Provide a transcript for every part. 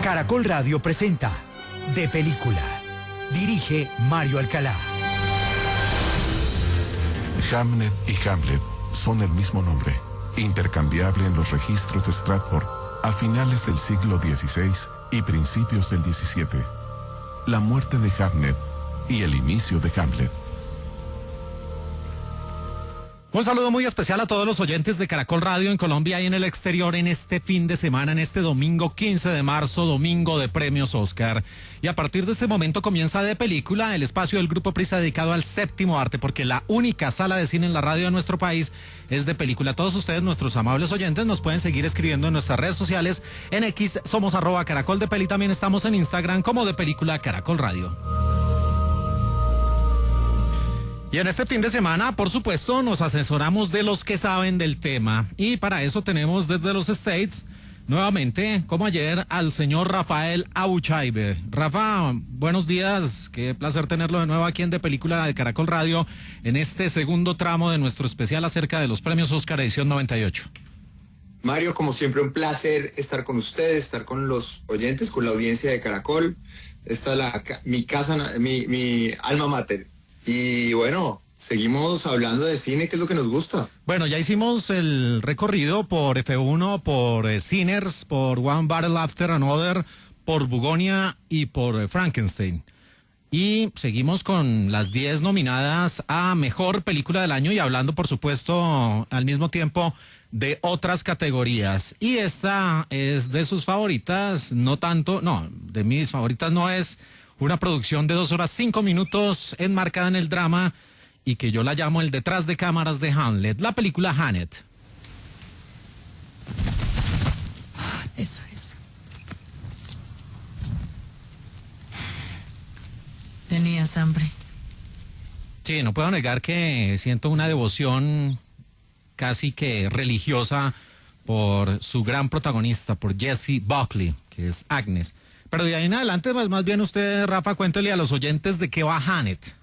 Caracol Radio presenta De Película. Dirige Mario Alcalá. Hamnet y Hamlet son el mismo nombre, intercambiable en los registros de Stratford a finales del siglo XVI y principios del XVII. La muerte de Hamnet y el inicio de Hamlet. Un saludo muy especial a todos los oyentes de Caracol Radio en Colombia y en el exterior en este fin de semana, en este domingo 15 de marzo, domingo de premios Oscar. Y a partir de este momento comienza De Película, el espacio del Grupo Prisa dedicado al séptimo arte, porque la única sala de cine en la radio de nuestro país es De Película. Todos ustedes, nuestros amables oyentes, nos pueden seguir escribiendo en nuestras redes sociales. En X somos @CaracolDePeli, también estamos en Instagram como De Película Caracol Radio. Y en este fin de semana, por supuesto, nos asesoramos de los que saben del tema. Y para eso tenemos desde los States, nuevamente, como ayer, al señor Rafael Abuchaibe. Rafa, buenos días. Qué placer tenerlo de nuevo aquí en De Película de Caracol Radio, en este segundo tramo de nuestro especial acerca de los premios Oscar edición 98. Mario, como siempre, un placer estar con ustedes, estar con los oyentes, con la audiencia de Caracol. Esta es mi casa, mi alma mater. Y bueno, seguimos hablando de cine, que es lo que nos gusta. Bueno, ya hicimos el recorrido por F1, por Sinners, por One Battle After Another, por Bugonia y por Frankenstein. Y seguimos con las 10 nominadas a Mejor Película del Año y hablando, por supuesto, al mismo tiempo de otras categorías. Y esta es de sus favoritas, de mis favoritas no es... Una producción de 2 horas 5 minutos enmarcada en el drama y que yo la llamo el detrás de cámaras de Hamlet, la película Hamnet. Eso es. ¿Tenías hambre? Sí, no puedo negar que siento una devoción casi que religiosa por su gran protagonista, por Jessie Buckley, que es Agnes. Pero de ahí en adelante, pues más bien usted, Rafa, cuéntele a los oyentes de qué va Hamnet.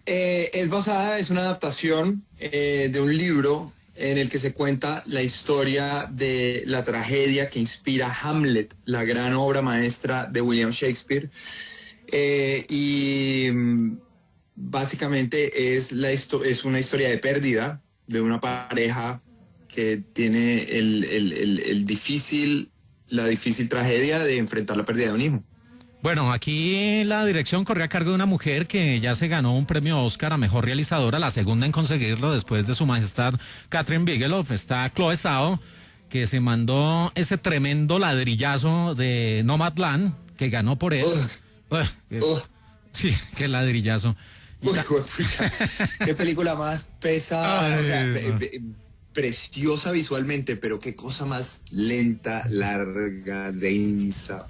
Es una adaptación de un libro en el que se cuenta la historia de la tragedia que inspira Hamlet, la gran obra maestra de William Shakespeare. Y básicamente es una historia de pérdida de una pareja que tiene la difícil tragedia de enfrentar la pérdida de un hijo. Bueno, aquí la dirección corre a cargo de una mujer que ya se ganó un premio Oscar a Mejor Realizadora, la segunda en conseguirlo después de su majestad Catherine Bigelow. Está Chloe Zhao, que se mandó ese tremendo ladrillazo de Nomadland, que ganó por él. Sí, qué ladrillazo. Qué película más pesada. Preciosa visualmente, pero qué cosa más lenta, larga, densa.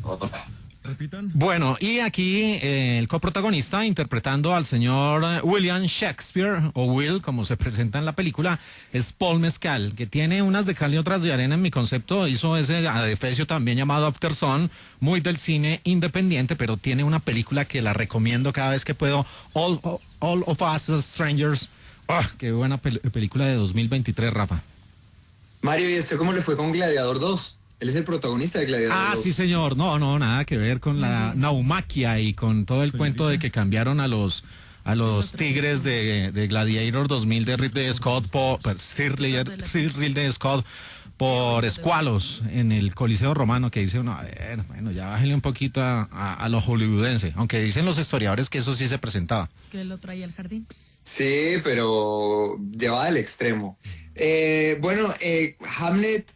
Bueno, y aquí el coprotagonista interpretando al señor William Shakespeare, o Will, como se presenta en la película, es Paul Mescal, que tiene unas de cal y otras de arena en mi concepto. Hizo ese adefesio también llamado After Sun, muy del cine independiente, pero tiene una película que la recomiendo cada vez que puedo, All of Us Strangers. Qué buena película de 2023, Rafa. Mario, ¿y usted cómo le fue con Gladiador 2? Él es el protagonista de Gladiador 2. Sí, señor. No, nada que ver con la naumaquia y con todo el cuento de que cambiaron a los tigres de Gladiator 2000 de Ridley Scott Sir Ridley Scott por escualos en el Coliseo Romano, que dice uno, bueno, ya bájale un poquito a lo hollywoodense, aunque dicen los historiadores que eso sí se presentaba. ¿Que lo traía al jardín? Sí, pero llevada al extremo. Hamlet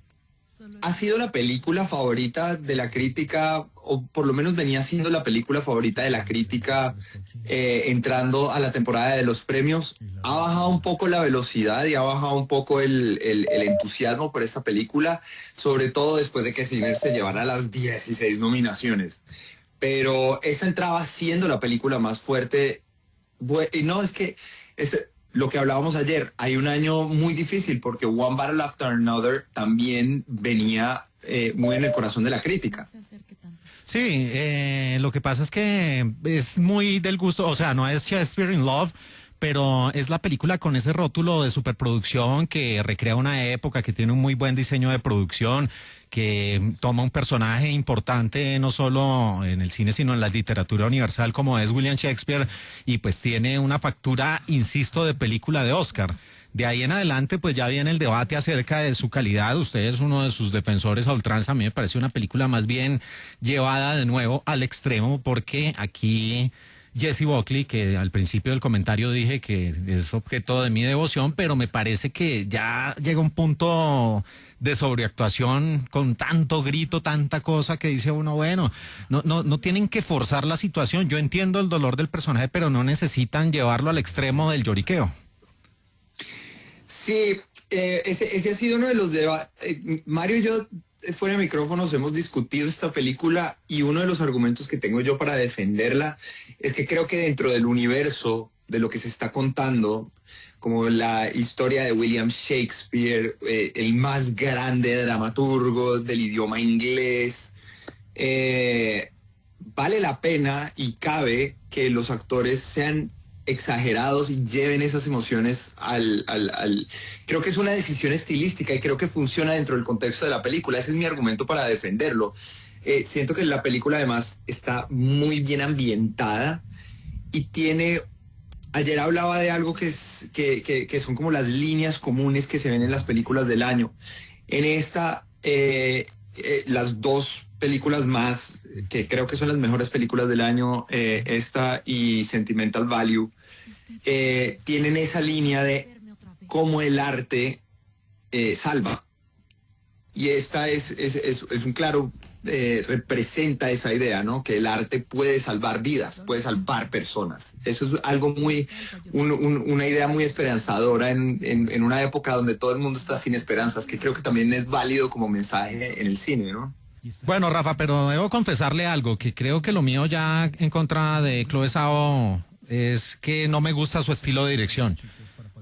ha sido la película favorita de la crítica, o por lo menos venía siendo la película favorita de la crítica entrando a la temporada de los premios. Ha bajado un poco la velocidad y ha bajado un poco el entusiasmo por esta película, sobre todo después de que Sinners se llevara las 16 nominaciones. Pero esa entraba siendo la película más fuerte. Es lo que hablábamos ayer, hay un año muy difícil porque One Battle After Another también venía muy en el corazón de la crítica. Sí, lo que pasa es que es muy del gusto, o sea, no es Shakespeare in Love, pero es la película con ese rótulo de superproducción que recrea una época, que tiene un muy buen diseño de producción, que toma un personaje importante no solo en el cine, sino en la literatura universal, como es William Shakespeare, y pues tiene una factura, insisto, de película de Oscar. De ahí en adelante, pues ya viene el debate acerca de su calidad. Usted es uno de sus defensores a ultranza. A mí me parece una película más bien llevada de nuevo al extremo, porque aquí Jessie Buckley, que al principio del comentario dije que es objeto de mi devoción, pero me parece que ya llega un punto de sobreactuación con tanto grito, tanta cosa que dice uno, bueno, no tienen que forzar la situación. Yo entiendo el dolor del personaje, pero no necesitan llevarlo al extremo del lloriqueo. Sí, ese ha sido uno de los debates. Mario y yo, fuera de micrófonos, hemos discutido esta película y uno de los argumentos que tengo yo para defenderla es que creo que dentro del universo de lo que se está contando, como la historia de William Shakespeare, el más grande dramaturgo del idioma inglés, vale la pena y cabe que los actores sean exagerados y lleven esas emociones creo que es una decisión estilística y creo que funciona dentro del contexto de la película. Ese es mi argumento para defenderlo. Siento que la película además está muy bien ambientada y ayer hablaba de algo que son como las líneas comunes que se ven en las películas del año. En esta, las dos películas más, que creo que son las mejores películas del año, esta y Sentimental Value, tienen esa línea de cómo el arte salva. Y esta es un claro, representa esa idea, ¿no? Que el arte puede salvar vidas, puede salvar personas. Eso es algo una idea muy esperanzadora en una época donde todo el mundo está sin esperanzas, que creo que también es válido como mensaje en el cine, ¿no? Bueno, Rafa, pero debo confesarle algo, que creo que lo mío ya en contra de Chloe Zhao es que no me gusta su estilo de dirección,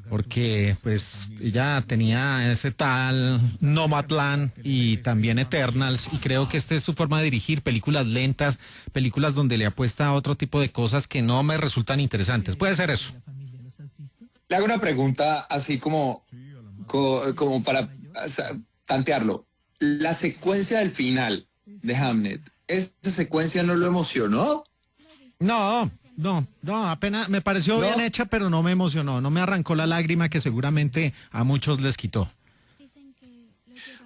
porque pues ella tenía ese tal Nomadland y también Eternals, y creo que esta es su forma de dirigir películas lentas, películas donde le apuesta a otro tipo de cosas que no me resultan interesantes. Puede ser eso. Le hago una pregunta así como para tantearlo. La secuencia del final de Hamlet, ¿esta secuencia no lo emocionó? No, apenas me pareció bien hecha, pero no me emocionó, no me arrancó la lágrima que seguramente a muchos les quitó.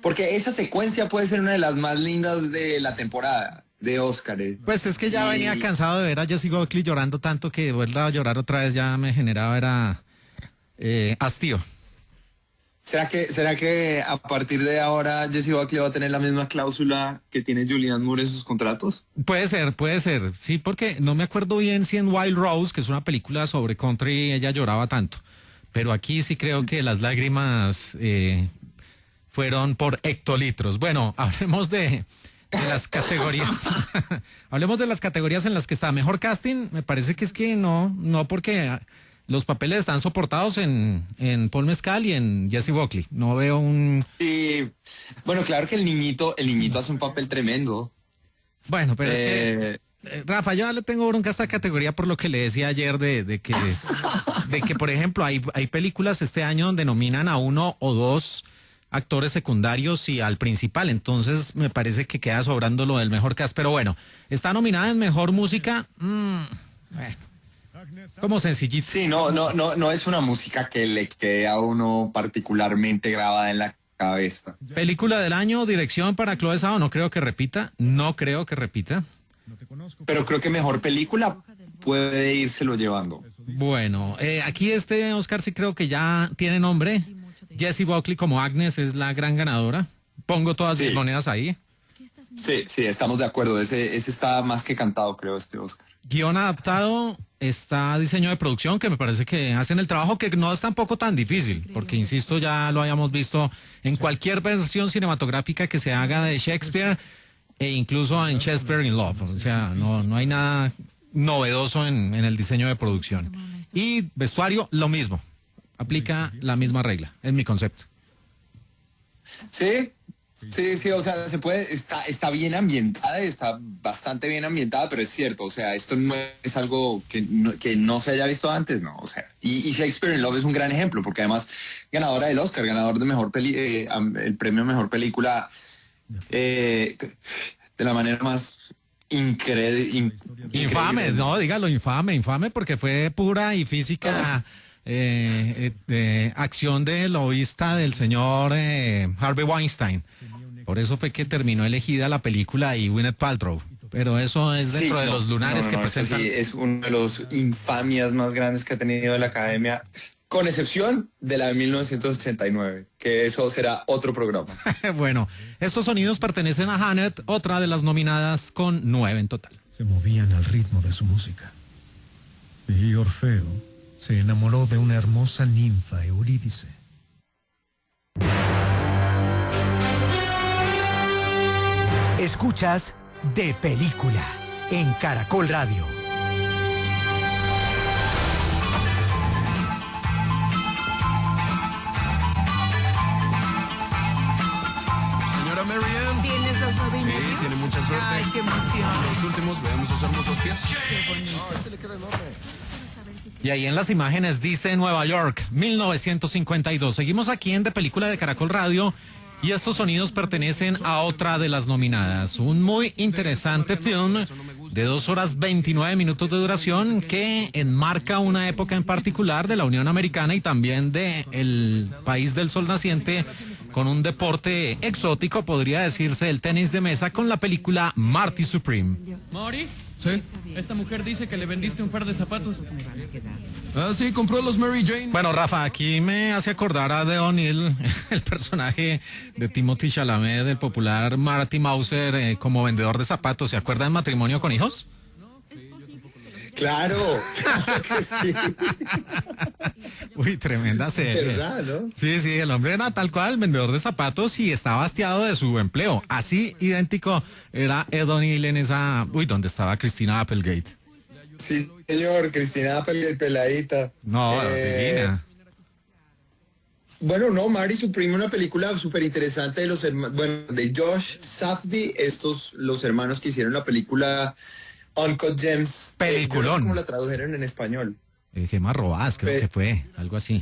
Porque esa secuencia puede ser una de las más lindas de la temporada de Óscares. Pues es que ya venía cansado de ver a Jessie Buckley llorando tanto que vuelva a llorar otra vez ya me generaba hastío. ¿Será que a partir de ahora Jessie Buckley va a tener la misma cláusula que tiene Julianne Moore en sus contratos? Puede ser. Sí, porque no me acuerdo bien si en Wild Rose, que es una película sobre country, ella lloraba tanto. Pero aquí sí creo que las lágrimas fueron por hectolitros. Bueno, hablemos de las categorías. Hablemos de las categorías en las que está mejor casting. Me parece que es que no porque los papeles están soportados en Paul Mescal y en Jessie Buckley. No veo un... Sí, bueno, claro que el niñito hace un papel tremendo. Bueno, pero es que... Rafa, yo ya le tengo bronca a esta categoría por lo que le decía ayer de que, por ejemplo, hay películas este año donde nominan a uno o dos actores secundarios y al principal. Entonces me parece que queda sobrando lo del mejor cast. Pero bueno, está nominada en mejor música. Bueno. Como sencillito. Sí, no es una música que le quede a uno particularmente grabada en la cabeza. Película del año, dirección para Chloe Zhao, no creo que repita. Pero creo que mejor película puede írselo llevando. Bueno, aquí este Oscar sí creo que ya tiene nombre. Jessie Buckley como Agnes es la gran ganadora. Pongo todas mis monedas ahí. Sí, estamos de acuerdo. Ese está más que cantado, creo, este Oscar. Guión adaptado, está diseño de producción, que me parece que hacen el trabajo que no es tampoco tan difícil, porque insisto, ya lo hayamos visto en cualquier versión cinematográfica que se haga de Shakespeare e incluso en Shakespeare in Love. O sea, no hay nada novedoso en el diseño de producción. Y vestuario, lo mismo. Aplica la misma regla, es mi concepto. Sí, o sea, se puede, está bien ambientada, está bastante bien ambientada, pero es cierto, o sea, esto no es algo que no se haya visto antes, ¿no? O sea, y Shakespeare in Love es un gran ejemplo, porque además ganadora del Oscar, ganador de el premio a mejor película, de la manera más increíble. Infame, no, dígalo, infame, porque fue pura y física acción del lobista del señor Harvey Weinstein. Por eso fue que terminó elegida la película y Gwyneth Paltrow. Pero eso es dentro de los lunares que presentan. Sí, es uno de los infamias más grandes que ha tenido la Academia, con excepción de la de 1989, que eso será otro programa. Bueno, estos sonidos pertenecen a Hanet, otra de las nominadas con 9 en total. Se movían al ritmo de su música. Y Orfeo se enamoró de una hermosa ninfa Eurídice. Escuchas De Película en Caracol Radio. Señora Marianne. ¿Tienes los 9 y medio? Sí, tiene mucha suerte. Ay, qué emoción. Los últimos, veamos sus hermosos pies. Qué bonito. Y ahí en las imágenes dice Nueva York, 1952. Seguimos aquí en De Película de Caracol Radio y estos sonidos pertenecen a otra de las nominadas. Un muy interesante film de 2 horas 29 minutos de duración que enmarca una época en particular de la Unión Americana y también de el país del sol naciente, con un deporte exótico, podría decirse, el tenis de mesa, con la película Marty Supreme. Mori, Sí. esta mujer dice que le vendiste un par de zapatos. Ah, sí, compró los Mary Jane. Bueno, Rafa, aquí me hace acordar a The O'Neill, el personaje de Timothy Chalamet, del popular Marty Mauser, como vendedor de zapatos. ¿Se acuerda en Matrimonio con Hijos? Claro, claro que sí. Uy, tremenda serie. ¿Verdad, no? Sí, el hombre era tal cual, vendedor de zapatos y estaba hastiado de su empleo. Así idéntico era Ed O'Neill en esa... Uy, ¿dónde estaba Christina Applegate? Sí, señor, Cristina Applegate, peladita. No, divina. Bueno, no, Marty Supreme, una película súper interesante de los hermanos, bueno, de Josh Safdie, los hermanos que hicieron la película Uncut Gems. Peliculón. Yo no sé cómo la tradujeron en español. Gemas robadas, creo que fue, algo así.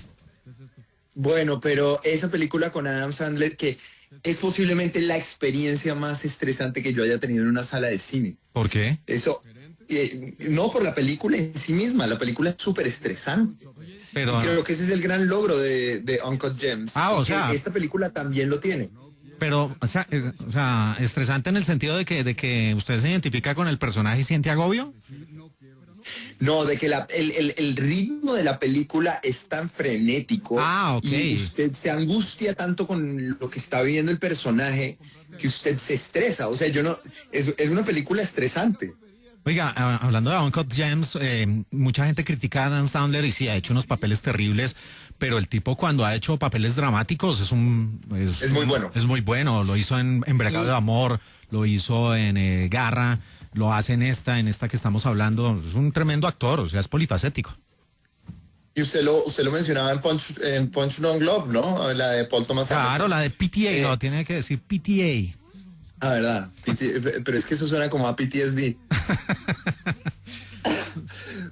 Bueno, pero esa película con Adam Sandler, que es posiblemente la experiencia más estresante que yo haya tenido en una sala de cine. ¿Por qué? Eso, no por la película en sí misma, la película es súper estresante. Pero, y creo que ese es el gran logro de Uncut Gems. Ah, o y que sea, esta película también lo tiene. pero, o sea, estresante en el sentido de que usted se identifica con el personaje y siente agobio. No, de que el ritmo de la película es tan frenético. Ah, ok. Y usted se angustia tanto con lo que está viendo el personaje que usted se estresa. O sea, es una película estresante. Oiga, hablando de Uncut Gems, mucha gente critica a Dan Sandler y sí, ha hecho unos papeles terribles, pero el tipo cuando ha hecho papeles dramáticos es muy bueno. Es muy bueno, lo hizo en Embriagado de Amor, lo hizo en Garra, lo hace en esta que estamos hablando. Es un tremendo actor, o sea, es polifacético. Y usted lo mencionaba en Punch Drunk Love, ¿no? La de Paul Thomas Anderson. Claro, la de PTA, no, tiene que decir PTA. Ah, verdad, pero es que eso suena como a PTSD.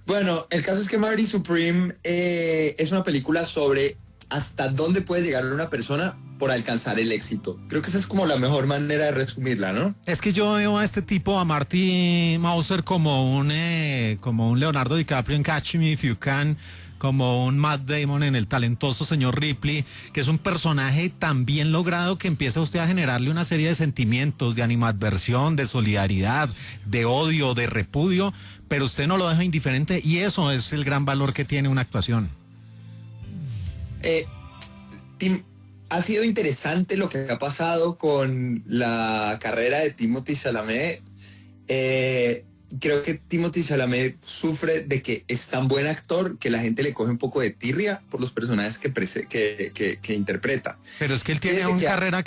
Bueno, el caso es que Marty Supreme es una película sobre hasta dónde puede llegar una persona por alcanzar el éxito. Creo que esa es como la mejor manera de resumirla, ¿no? Es que yo veo a este tipo, a Marty Mauser, como un Leonardo DiCaprio en Catch Me If You Can, como un Matt Damon en El talentoso señor Ripley, que es un personaje tan bien logrado que empieza usted a generarle una serie de sentimientos, de animadversión, de solidaridad, de odio, de repudio, pero usted no lo deja indiferente y eso es el gran valor que tiene una actuación. Tim, ha sido interesante lo que ha pasado con la carrera de Timothy Chalamet. Creo que Timothy Chalamet sufre de que es tan buen actor que la gente le coge un poco de tirria por los personajes que interpreta. Pero es que él tiene un carrera,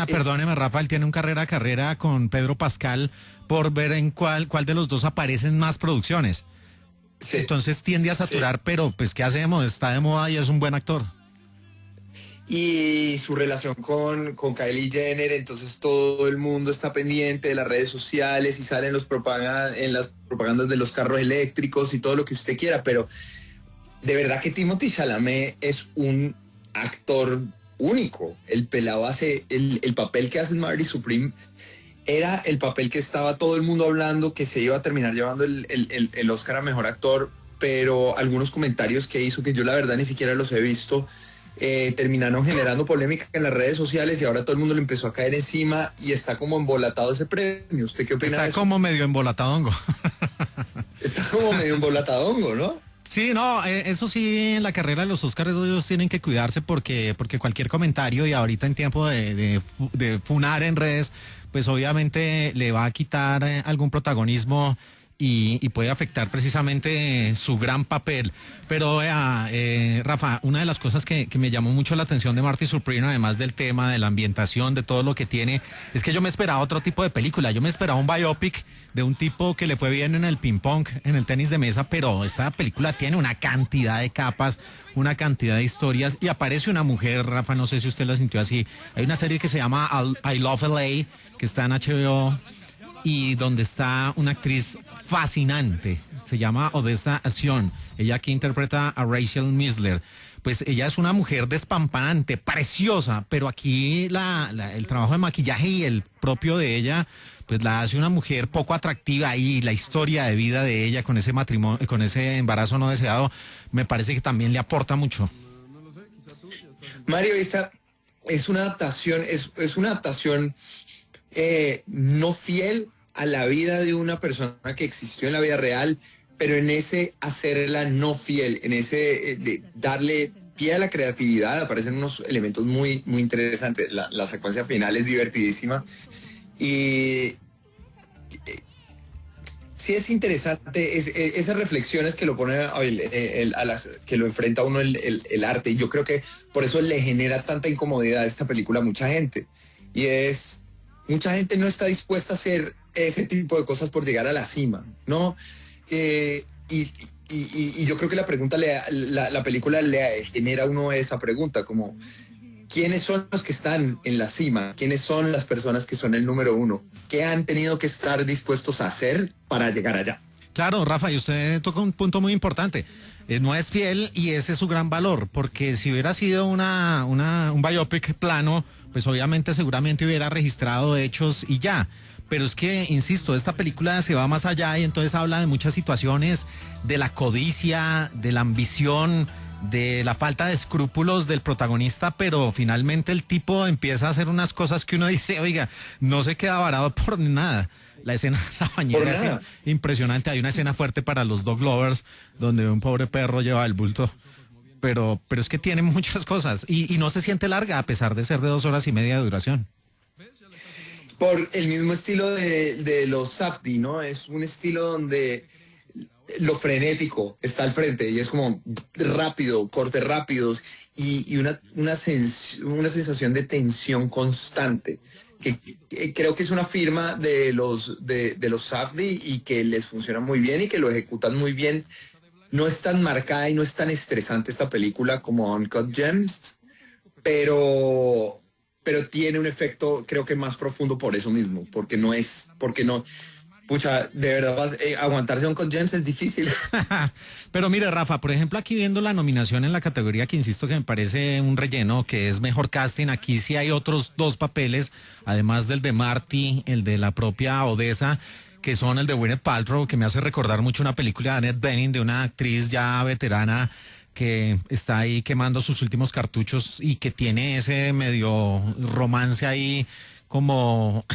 perdóneme Rafa, él tiene un carrera con Pedro Pascal por ver en cuál de los dos aparecen más producciones. Sí. Entonces tiende a saturar, sí. Pero pues ¿qué hacemos? Está de moda y es un buen actor. Y su relación con Kylie Jenner, entonces todo el mundo está pendiente de las redes sociales y salen en las propagandas de los carros eléctricos y todo lo que usted quiera, pero de verdad que Timothy Chalamet es un actor único. El pelado hace, el papel que hace Marty Supreme era el papel que estaba todo el mundo hablando, que se iba a terminar llevando el Oscar a Mejor Actor, pero algunos comentarios que hizo, que yo la verdad ni siquiera los he visto, terminaron generando polémica en las redes sociales y ahora todo el mundo le empezó a caer encima y está como embolatado ese premio. ¿Usted qué opina de Está eso? como medio embolatadongo. Está como medio embolatadongo, ¿no? Sí, no, eso sí, en la carrera de los Oscars ellos tienen que cuidarse porque cualquier comentario y ahorita en tiempo de funar en redes, pues obviamente le va a quitar algún protagonismo y puede afectar precisamente su gran papel. Pero Rafa, una de las cosas que me llamó mucho la atención de Marty Supreme, además del tema, de la ambientación, de todo lo que tiene, es que yo me esperaba otro tipo de película. Yo me esperaba un biopic de un tipo que le fue bien en el ping pong, en el tenis de mesa, pero esta película tiene una cantidad de capas, una cantidad de historias y aparece una mujer, Rafa, no sé si usted la sintió así. Hay una serie que se llama I Love LA, que está en HBO, y donde está una actriz fascinante, se llama Odessa Azion, ella aquí interpreta a Rachel Misler. Pues ella es una mujer despampanante, preciosa, pero aquí el trabajo de maquillaje y el propio de ella, pues la hace una mujer poco atractiva, y la historia de vida de ella con ese matrimonio, con ese embarazo no deseado, me parece que también le aporta mucho. Mario, esta es una adaptación, es una adaptación no fiel a la vida de una persona que existió en la vida real, pero en ese hacerla no fiel, en ese de darle pie a la creatividad, aparecen unos elementos muy, muy interesantes. La secuencia final es divertidísima y sí es interesante esas reflexiones que lo pone que lo enfrenta a uno el arte, y yo creo que por eso le genera tanta incomodidad a esta película a mucha gente, y es mucha gente no está dispuesta a hacer ese tipo de cosas por llegar a la cima, ¿no? Y yo creo que la película le genera a uno esa pregunta, como ¿quiénes son los que están en la cima? ¿Quiénes son las personas que son el número uno? ¿Qué han tenido que estar dispuestos a hacer para llegar allá? Claro, Rafa, y usted toca un punto muy importante. No es fiel y ese es su gran valor, porque si hubiera sido un biopic plano, pues obviamente seguramente hubiera registrado hechos y ya. Pero es que, insisto, esta película se va más allá y entonces habla de muchas situaciones, de la codicia, de la ambición, de la falta de escrúpulos del protagonista, pero finalmente el tipo empieza a hacer unas cosas que uno dice, oiga, no se queda varado por nada. La escena de la bañera es impresionante. Hay una escena fuerte para los dog lovers donde un pobre perro lleva el bulto. Pero es que tiene muchas cosas y no se siente larga a pesar de ser de 2 horas y media de duración. Por el mismo estilo de los Safdie, ¿no? Es un estilo donde lo frenético está al frente y es como rápido, cortes rápidos y una sensación de tensión constante. Que creo que es una firma de los Safdie y que les funciona muy bien y que lo ejecutan muy bien. No es tan marcada y no es tan estresante esta película como Uncut Gems, pero tiene un efecto creo que más profundo por eso mismo, porque no, pucha, de verdad, aguantarse Uncut Gems es difícil. Pero mire, Rafa, por ejemplo, aquí viendo la nominación en la categoría que insisto que me parece un relleno, que es mejor casting, aquí sí hay otros 2 papeles, además del de Marty, el de la propia Odessa, que son el de Gwyneth Paltrow, que me hace recordar mucho una película de Annette Bening, de una actriz ya veterana que está ahí quemando sus últimos cartuchos y que tiene ese medio romance ahí como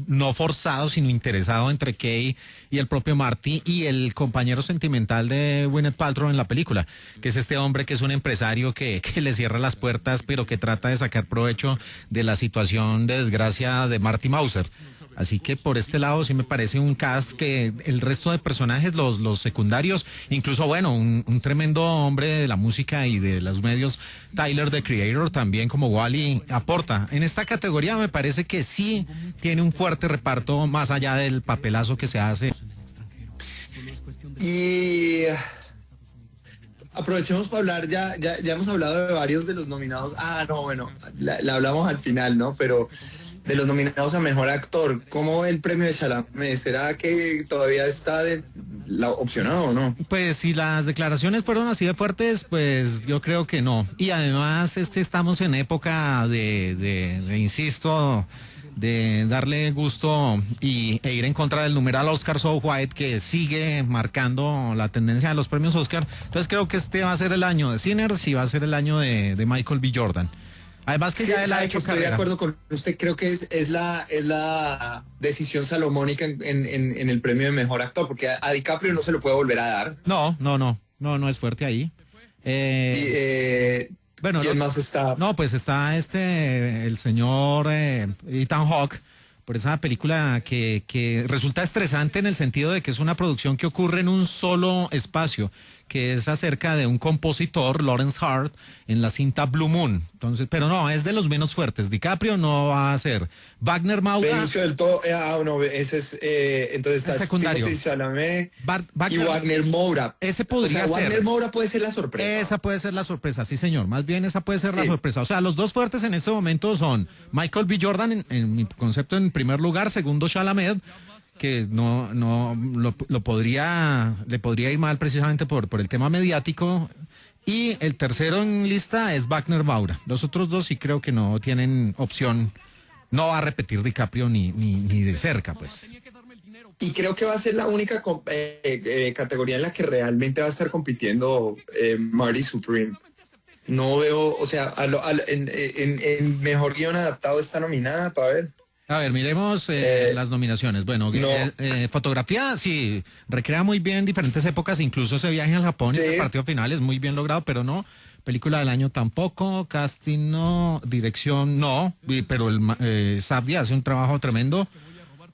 no forzado, sino interesado entre Kay y el propio Marty y el compañero sentimental de Gwyneth Paltrow en la película, que es este hombre que es un empresario que le cierra las puertas, pero que trata de sacar provecho de la situación de desgracia de Marty Mauser. Así que por este lado sí me parece un cast que el resto de personajes, los secundarios, incluso bueno, un tremendo hombre de la música y de los medios, Tyler, the Creator, también como Wally, aporta. En esta categoría me parece que sí tiene un fuerte reparto más allá del papelazo que se hace. Y aprovechemos para hablar, ya hemos hablado de varios de los nominados. No, bueno, la hablamos al final, ¿no? Pero de los nominados a Mejor Actor. ¿Cómo el premio de Chalamet? ¿Será que todavía está opcionado o no? Pues si las declaraciones fueron así de fuertes, pues yo creo que no. Y además estamos en época de insisto, de darle gusto e ir en contra del numeral Oscar So White, que sigue marcando la tendencia de los premios Oscar. Entonces creo que este va a ser el año de Sinners y va a ser el año de Michael B. Jordan. Además que Sí, ya él ha sabe hecho que estoy carrera. de acuerdo con usted, creo que es la decisión salomónica en el premio de Mejor Actor, porque a DiCaprio no se lo puede volver a dar. No es fuerte ahí. Bueno, ¿quién más está? No, pues está el señor Ethan Hawke, por esa película que resulta estresante en el sentido de que es una producción que ocurre en un solo espacio, que es acerca de un compositor, Lawrence Hart, en la cinta Blue Moon. Entonces, pero no, es de los menos fuertes. DiCaprio no va a ser. Wagner Maura. Benicio del Toro, no, ese es, entonces está secundario. Timothy Chalamet Wagner, y Wagner Moura. Ese podría ser. Wagner Moura puede ser la sorpresa. Esa puede ser la sorpresa, sí señor. Más bien esa puede ser la sorpresa. O sea, los dos fuertes en este momento son Michael B. Jordan, en mi concepto, en primer lugar. Segundo, Chalamet, que no le podría ir mal precisamente por el tema mediático. Y el tercero en lista es Wagner Maura. Los otros dos sí creo que no tienen opción. No va a repetir DiCaprio ni de cerca, pues. Y creo que va a ser la única categoría en la que realmente va a estar compitiendo Marty Supreme. No veo, o sea, en Mejor Guión Adaptado está nominada, para ver. A ver, miremos las nominaciones. Bueno, fotografía, sí, recrea muy bien diferentes épocas, incluso ese viaje al Japón y ese partido final es muy bien logrado, pero no. Película del año tampoco, casting no, dirección no, pero el Safdie hace un trabajo tremendo.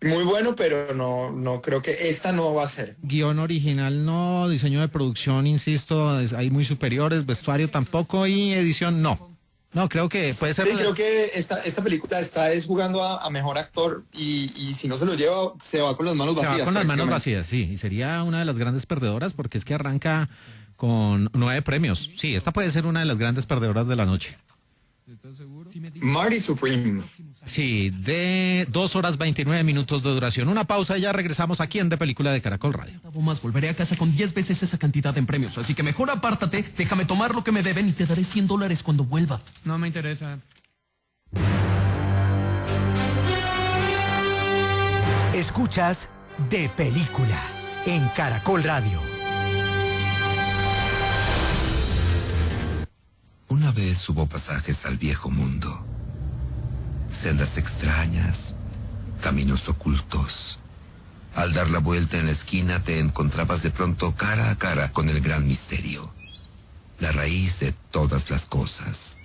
Muy bueno, pero no creo que esta no va a ser. Guión original no, diseño de producción, insisto, hay muy superiores, vestuario tampoco y edición no. No, creo que puede ser. Sí, creo que esta película está jugando a Mejor Actor y si no se lo lleva, se va con las manos vacías. Se va con las manos vacías, sí, y sería una de las grandes perdedoras porque es que arranca con 9 premios. Sí, esta puede ser una de las grandes perdedoras de la noche. ¿Estás seguro? Marty Supreme. Sí, de 2 horas 29 minutos de duración. Una pausa y ya regresamos aquí en De Película de Caracol Radio. Más volveré a casa con 10 veces esa cantidad en premios, así que mejor apártate, déjame tomar lo que me deben y te daré $100 cuando vuelva. No me interesa. Escuchas De Película en Caracol Radio. Una vez hubo pasajes al viejo mundo, sendas extrañas, caminos ocultos. Al dar la vuelta en la esquina te encontrabas de pronto cara a cara con el gran misterio, la raíz de todas las cosas.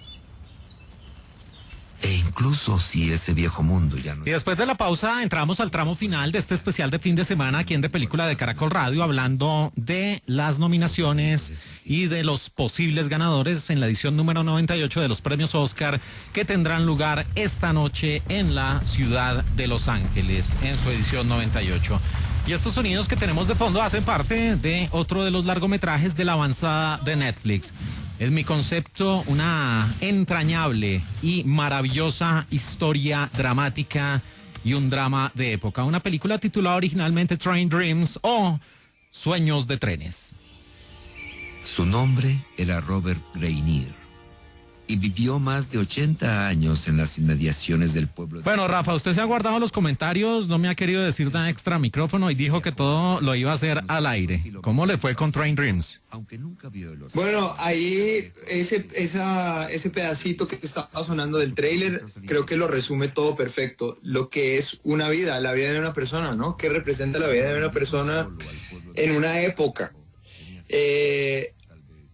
E incluso si ese viejo mundo ya no... Y después de la pausa entramos al tramo final de este especial de fin de semana aquí en De Película de Caracol Radio, hablando de las nominaciones y de los posibles ganadores en la edición número 98 de los premios Oscar que tendrán lugar esta noche en la ciudad de Los Ángeles en su edición 98. Y estos sonidos que tenemos de fondo hacen parte de otro de los largometrajes de la avanzada de Netflix. Es mi concepto, una entrañable y maravillosa historia dramática y un drama de época. Una película titulada originalmente Train Dreams o Sueños de Trenes. Su nombre era Robert Greinier y vivió más de 80 años en las inmediaciones del pueblo. Bueno, Rafa, usted se ha guardado los comentarios, no me ha querido decir nada extra a micrófono y dijo que todo lo iba a hacer al aire. ¿Cómo le fue con Train Dreams? Aunque nunca vio los... Bueno, ahí ese pedacito que estaba sonando del tráiler, creo que lo resume todo perfecto. Lo que es una vida, la vida de una persona, ¿no? ¿Qué representa la vida de una persona en una época?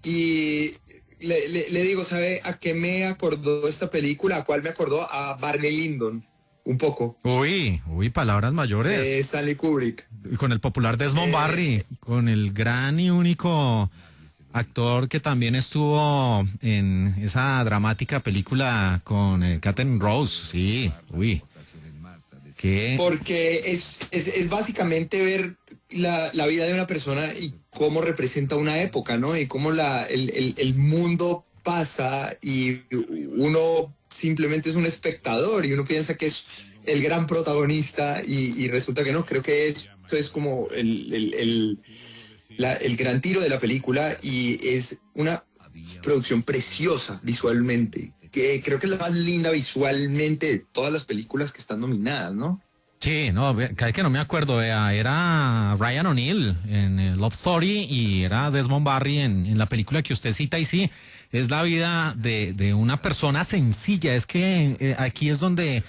Y le digo, ¿sabe a qué me acordó esta película? ¿A cuál me acordó? A Barney Lyndon, un poco. Uy, palabras mayores. Stanley Kubrick. Y con el popular Desmond Barry, con el gran y único actor que también estuvo en esa dramática película con Catherine Rose, sí, uy. ¿Qué? Porque es básicamente ver la vida de una persona y cómo representa una época, ¿no? Y cómo el mundo pasa y uno simplemente es un espectador y uno piensa que es el gran protagonista y resulta que no. Creo que esto es como el gran tiro de la película y es una producción preciosa visualmente. Que creo que es la más linda visualmente de todas las películas que están nominadas, ¿no? Sí, no, que no me acuerdo, vea, era Ryan O'Neal en Love Story y era Desmond Barry en la película que usted cita y sí, es la vida de una persona sencilla. Es que aquí es donde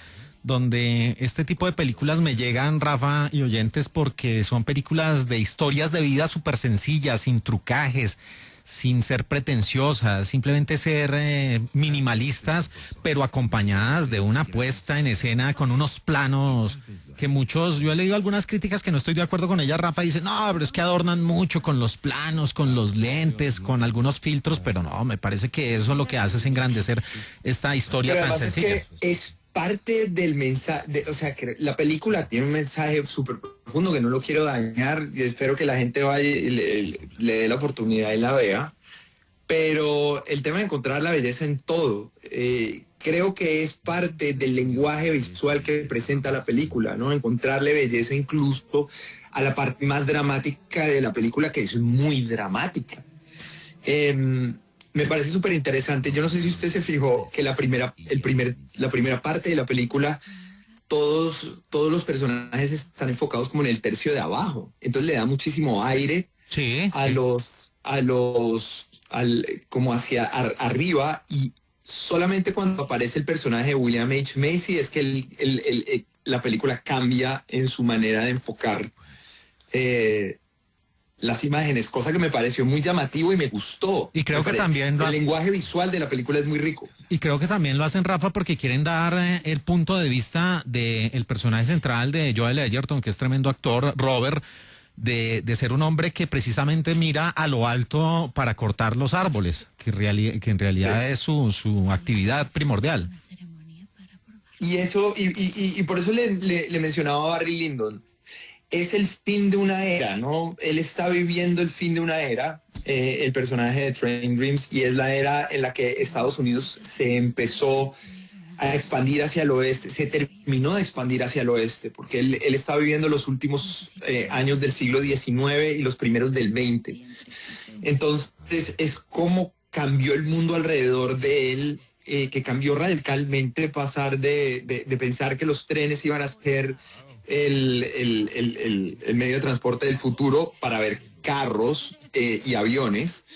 este tipo de películas me llegan, Rafa y oyentes, porque son películas de historias de vida súper sencillas, sin trucajes, sin ser pretenciosas, simplemente ser minimalistas, pero acompañadas de una puesta en escena con unos planos que muchos, yo he leído algunas críticas que no estoy de acuerdo con ellas, Rafa, dicen, no, pero es que adornan mucho con los planos, con los lentes, con algunos filtros, pero no, me parece que eso lo que hace es engrandecer esta historia pero tan además sencilla. es que es parte del mensaje, o sea, que la película tiene un mensaje súper profundo que no lo quiero dañar y espero que la gente vaya y le dé la oportunidad y la vea, pero el tema de encontrar la belleza en todo, creo que es parte del lenguaje visual que presenta la película, ¿no? Encontrarle belleza incluso a la parte más dramática de la película, que es muy dramática. Me parece súper interesante. Yo no sé si usted se fijó que la primera parte de la película, todos los personajes están enfocados como en el tercio de abajo. Entonces le da muchísimo aire como hacia arriba, y solamente cuando aparece el personaje de William H. Macy es que la película cambia en su manera de enfocar las imágenes, cosa que me pareció muy llamativo y me gustó. Y creo que también el lenguaje visual de la película es muy rico. Y creo que también lo hacen, Rafa, porque quieren dar el punto de vista del personaje central de Joel Edgerton, que es tremendo actor, Robert, de ser un hombre que precisamente mira a lo alto para cortar los árboles, que en realidad es su actividad primordial. Y eso, y por eso le mencionaba a Barry Lyndon. Es el fin de una era, ¿no? Él está viviendo el fin de una era, el personaje de Train Dreams, y es la era en la que Estados Unidos se empezó a expandir hacia el oeste, se terminó de expandir hacia el oeste, porque él está viviendo los últimos años del siglo XIX y los primeros del XX. Entonces es como cambió el mundo alrededor de él, que cambió radicalmente, pasar de pensar que los trenes iban a ser el medio de transporte del futuro para ver carros y aviones,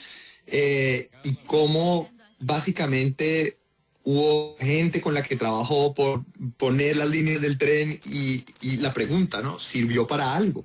y cómo básicamente hubo gente con la que trabajó por poner las líneas del tren y la pregunta, ¿no? ¿Sirvió para algo?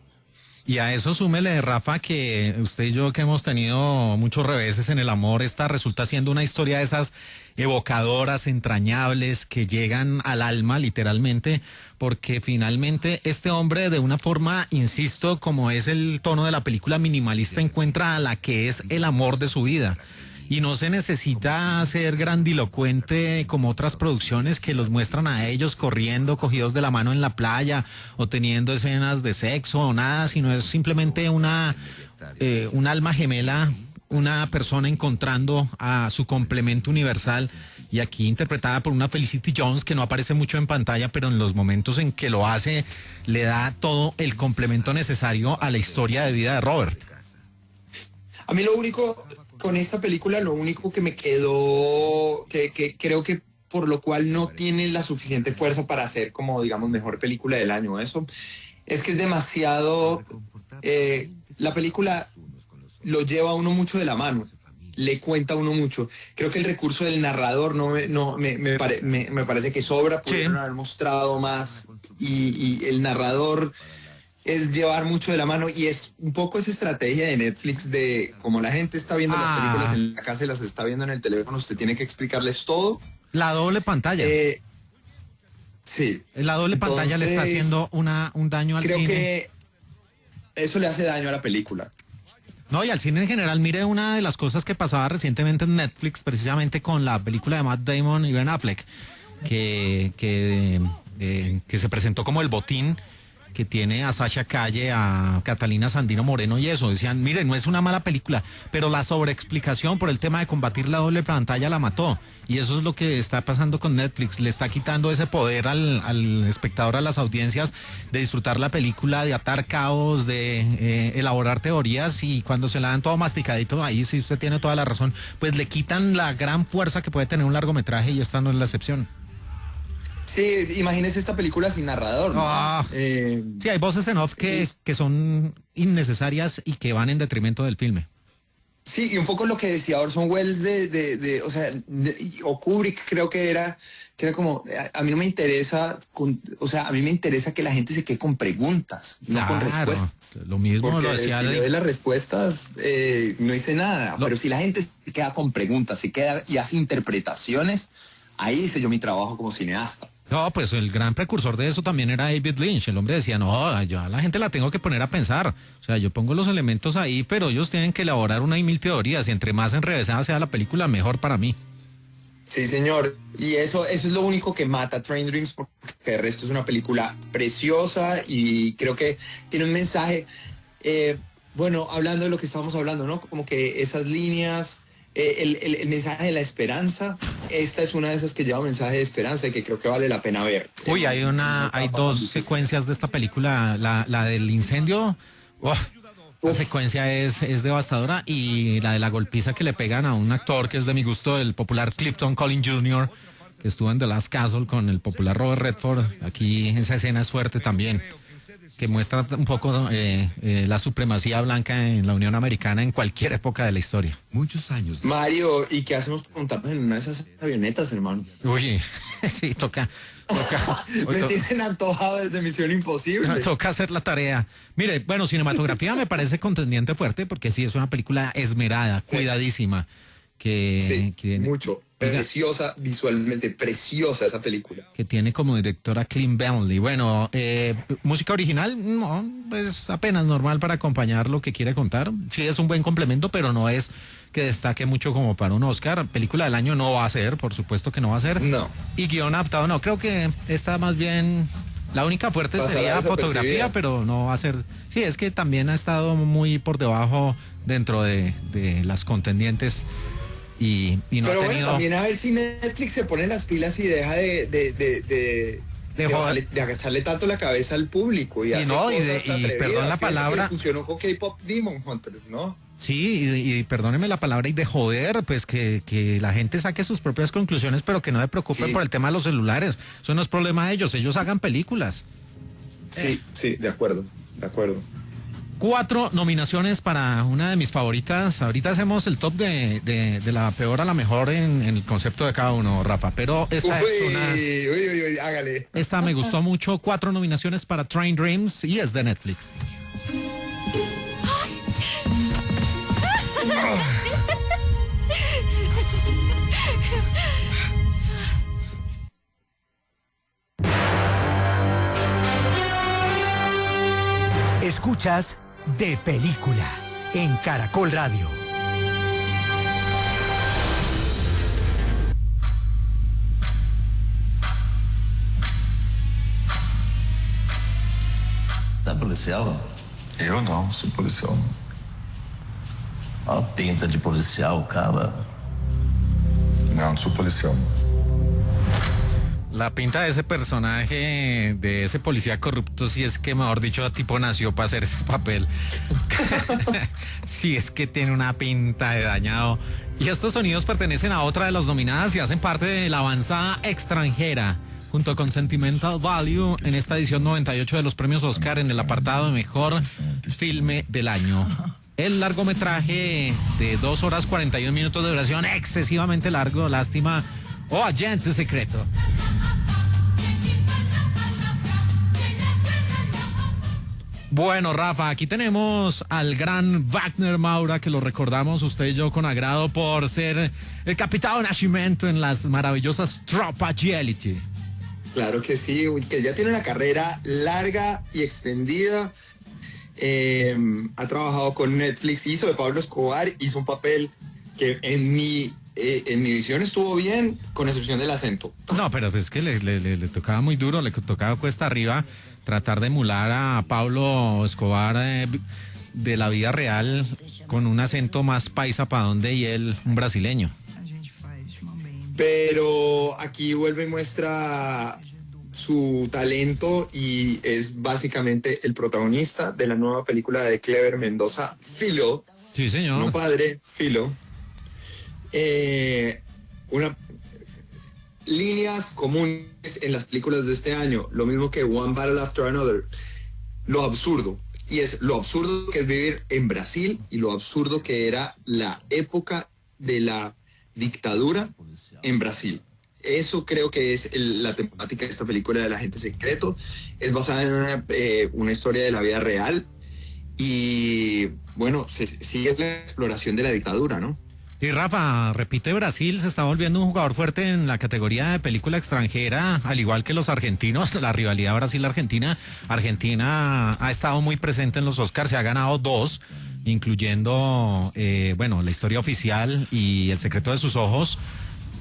Y a eso súmele, Rafa, que usted y yo que hemos tenido muchos reveses en el amor, esta resulta siendo una historia de esas evocadoras, entrañables, que llegan al alma literalmente, porque finalmente este hombre, de una forma, insisto, como es el tono de la película minimalista, encuentra a la que es el amor de su vida. Y no se necesita ser grandilocuente como otras producciones que los muestran a ellos corriendo, cogidos de la mano en la playa o teniendo escenas de sexo o nada, sino es simplemente un alma gemela, una persona encontrando a su complemento universal, y aquí interpretada por una Felicity Jones que no aparece mucho en pantalla, pero en los momentos en que lo hace le da todo el complemento necesario a la historia de vida de Robert. A mí lo único con esta película, lo único que me quedó, que creo que por lo cual no tiene la suficiente fuerza para hacer como, digamos, mejor película del año, eso, es que es demasiado, la película lo lleva a uno mucho de la mano, le cuenta a uno mucho. Creo que el recurso del narrador me parece que sobra, pudieron haber mostrado más, y el narrador es llevar mucho de la mano, y es un poco esa estrategia de Netflix de, como la gente está viendo las películas en la casa y las está viendo en el teléfono, usted tiene que explicarles todo. La doble pantalla. Sí. La doble pantalla le está haciendo un daño al cine. Creo que eso le hace daño a la película. No, y al cine en general. Mire una de las cosas que pasaba recientemente en Netflix, precisamente con la película de Matt Damon y Ben Affleck, que se presentó como El Botín, que tiene a Sasha Calle, a Catalina Sandino Moreno y eso. Decían, mire, no es una mala película, pero la sobreexplicación por el tema de combatir la doble pantalla la mató. Y eso es lo que está pasando con Netflix. Le está quitando ese poder al espectador, a las audiencias, de disfrutar la película, de atar caos, de elaborar teorías, y cuando se la dan todo masticadito, ahí sí usted tiene toda la razón, pues le quitan la gran fuerza que puede tener un largometraje, y esta no es la excepción. Sí, imagínese esta película sin narrador, ¿no? Sí, hay voces en off que son innecesarias y que van en detrimento del filme. Sí, y un poco lo que decía Orson Welles o sea, o Kubrick, creo que era como, a mí no me interesa, a mí me interesa que la gente se quede con preguntas, no con respuestas. Lo mismo porque lo decía si le doy las respuestas, no hice nada. Pero si la gente se queda con preguntas, se queda y hace interpretaciones, ahí hice yo mi trabajo como cineasta. No, pues el gran precursor de eso también era David Lynch. El hombre decía, no, yo a la gente la tengo que poner a pensar. O sea, yo pongo los elementos ahí, pero ellos tienen que elaborar una y mil teorías, y entre más enrevesada sea la película, mejor para mí. Sí, señor. Y eso es lo único que mata Train Dreams, porque el resto es una película preciosa y creo que tiene un mensaje. Bueno, hablando de lo que estábamos hablando, ¿no? Como que esas líneas, el mensaje de la esperanza, esta es una de esas que lleva mensaje de esperanza y que creo que vale la pena ver. Uy, hay dos secuencias de esta película, la del incendio, la secuencia es devastadora, y la de la golpiza que le pegan a un actor que es de mi gusto, el popular Clifton Collins Jr., que estuvo en The Last Castle con el popular Robert Redford. Aquí esa escena es fuerte también, que muestra un poco la supremacía blanca en la Unión Americana en cualquier época de la historia. Muchos años. Mario, ¿y qué hacemos para montarnos en una de esas avionetas, hermano? Uy, sí, toca. Me tienen antojado desde Misión Imposible. Toca hacer la tarea. Mire, bueno, cinematografía me parece contendiente fuerte, porque sí, es una película esmerada, cuidadísima. Mucho. Preciosa, visualmente preciosa esa película. Que tiene como directora Clean Bentley. Bueno, música original, no, pues apenas normal para acompañar lo que quiere contar. Sí, es un buen complemento, pero no es que destaque mucho como para un Oscar. Película del año no va a ser, por supuesto que no va a ser. No. Y guión adaptado, no, creo que está más bien... La única fuerte sería fotografía, pero no va a ser... Sí, es que también ha estado muy por debajo dentro de las contendientes. Y no pero ha tenido... bueno, también a ver si Netflix se pone las pilas y deja de agacharle tanto la cabeza al público y hace cosas y perdón la palabra, funcionó con K-Pop Demon Hunters, ¿no? Sí, y perdóneme la palabra, y de joder, pues que la gente saque sus propias conclusiones, pero que no se preocupen por el tema de los celulares. Eso no es problema de ellos hagan películas. Sí, de acuerdo. 4 nominaciones para una de mis favoritas. Ahorita hacemos el top de la peor a la mejor en el concepto de cada uno, Rafa, pero esta es una... hágale. Esta me gustó mucho. 4 nominaciones para Train Dreams, y es de Netflix. Escuchas De Película en Caracol Radio. Tá policial? Eu não, sou policial. Ó, pinta de policial, cara. Não, sou policial. La pinta de ese personaje, de ese policía corrupto, sí es que, mejor dicho, tipo nació para hacer ese papel. Sí, es que tiene una pinta de dañado. Y estos sonidos pertenecen a otra de las nominadas y hacen parte de la avanzada extranjera, junto con Sentimental Value, en esta edición 98 de los premios Oscar, en el apartado de mejor filme del año. El largometraje de 2 horas 41 minutos de duración, excesivamente largo, lástima. Agente Secreto. Bueno, Rafa, aquí tenemos al gran Wagner Maura, que lo recordamos usted y yo con agrado por ser el Capitán Nascimento en las maravillosas Tropa Agility. Claro que sí, que ya tiene una carrera larga y extendida. Ha trabajado con Netflix, hizo de Pablo Escobar, hizo un papel que en mi en mi visión estuvo bien, con excepción del acento. No, pero pues es que le tocaba muy duro, le tocaba cuesta arriba tratar de emular a Pablo Escobar de la vida real con un acento más paisa para donde y él un brasileño. Pero aquí vuelve y muestra su talento y es básicamente el protagonista de la nueva película de Clever Mendoza, Filo. Sí, señor. No padre, Filo. Líneas comunes en las películas de este año, lo mismo que One Battle After Another, lo absurdo, y es lo absurdo que es vivir en Brasil y lo absurdo que era la época de la dictadura en Brasil. Eso creo que es la temática de esta película de El Agente Secreto. Es basada en una historia de la vida real y bueno, se sigue la exploración de la dictadura, ¿no? Y Rafa, repite, Brasil se está volviendo un jugador fuerte en la categoría de película extranjera, al igual que los argentinos, la rivalidad Brasil-Argentina. Argentina ha estado muy presente en los Oscars, se ha ganado 2, incluyendo, La Historia Oficial y El Secreto de sus Ojos.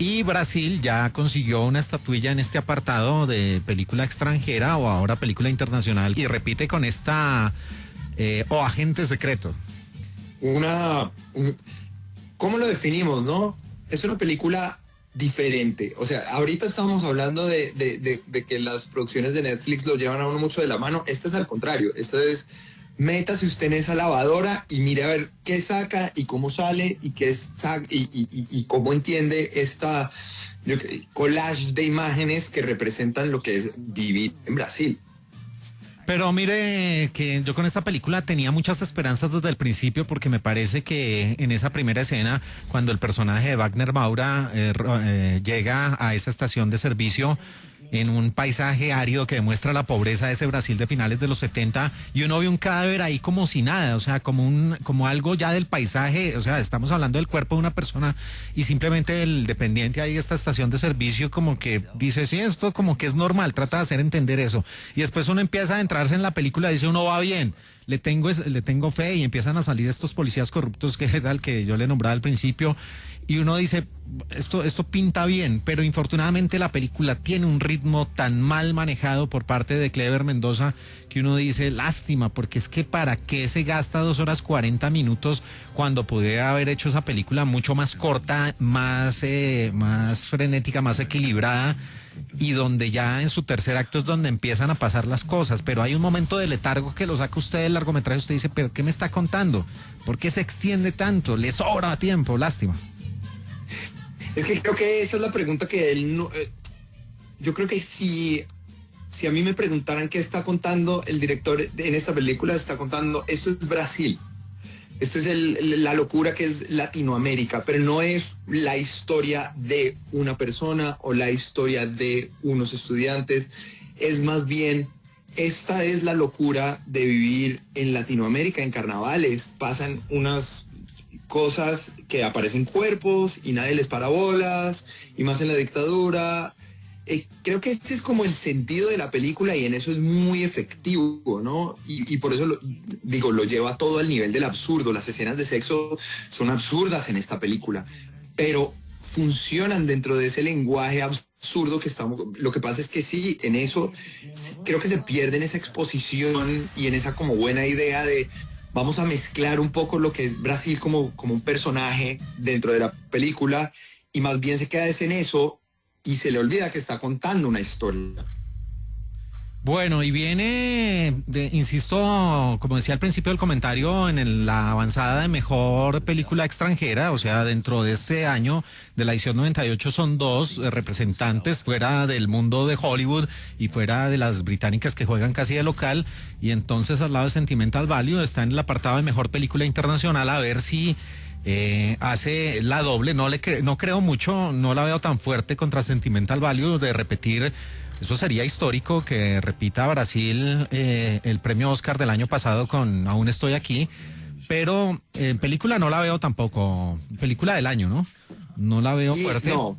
Y Brasil ya consiguió una estatuilla en este apartado de película extranjera o ahora película internacional y repite con esta O Agente Secreto. ¿Cómo lo definimos, no? Es una película diferente. O sea, ahorita estamos hablando de que las producciones de Netflix lo llevan a uno mucho de la mano. Este es al contrario. Esto es, métase usted en esa lavadora y mire a ver qué saca y cómo sale y y cómo entiende esta collage de imágenes que representan lo que es vivir en Brasil. Pero mire que yo con esta película tenía muchas esperanzas desde el principio porque me parece que en esa primera escena, cuando el personaje de Wagner Maura llega a esa estación de servicio en un paisaje árido que demuestra la pobreza de ese Brasil de finales de los 70 y uno ve un cadáver ahí como si nada, o sea, como algo ya del paisaje, o sea, estamos hablando del cuerpo de una persona y simplemente el dependiente ahí de esta estación de servicio como que dice, sí, esto como que es normal, trata de hacer entender eso. Y después uno empieza a adentrarse en la película y dice, uno va bien, le tengo fe y empiezan a salir estos policías corruptos que era el que yo le nombraba al principio. Y uno dice, esto pinta bien, pero infortunadamente la película tiene un ritmo tan mal manejado por parte de Clever Mendoza que uno dice, lástima, porque es que para qué se gasta 2 horas 40 minutos cuando pudiera haber hecho esa película mucho más corta, más frenética, más equilibrada, y donde ya en su tercer acto es donde empiezan a pasar las cosas, pero hay un momento de letargo que lo saca usted del largometraje, usted dice, pero ¿qué me está contando? ¿Por qué se extiende tanto? Le sobra tiempo, lástima. Es que creo que esa es la pregunta que él no... yo creo que si a mí me preguntaran qué está contando el director en esta película, está contando, esto es Brasil, esto es la locura que es Latinoamérica, pero no es la historia de una persona o la historia de unos estudiantes, es más bien, esta es la locura de vivir en Latinoamérica, en carnavales, pasan unas cosas que aparecen cuerpos y nadie les para bolas, y más en la dictadura. Creo que este es como el sentido de la película y en eso es muy efectivo, ¿no? Y por eso lo lleva todo al nivel del absurdo. Las escenas de sexo son absurdas en esta película, pero funcionan dentro de ese lenguaje absurdo que estamos... Lo que pasa es que sí, en eso creo que se pierde en esa exposición y en esa como buena idea de... Vamos a mezclar un poco lo que es Brasil como un personaje dentro de la película y más bien se queda en eso y se le olvida que está contando una historia. Bueno, y viene, insisto, como decía al principio del comentario, en la avanzada de mejor película extranjera, o sea, dentro de este año de la edición 98 son 2 representantes fuera del mundo de Hollywood y fuera de las británicas que juegan casi de local, y entonces al lado de Sentimental Value está en el apartado de mejor película internacional, a ver si hace la doble. No creo mucho, no la veo tan fuerte contra Sentimental Value de repetir. Eso sería histórico que repita Brasil el premio Oscar del año pasado con Aún estoy aquí, pero en película no la veo tampoco, película del año, ¿no? No la veo fuerte. No,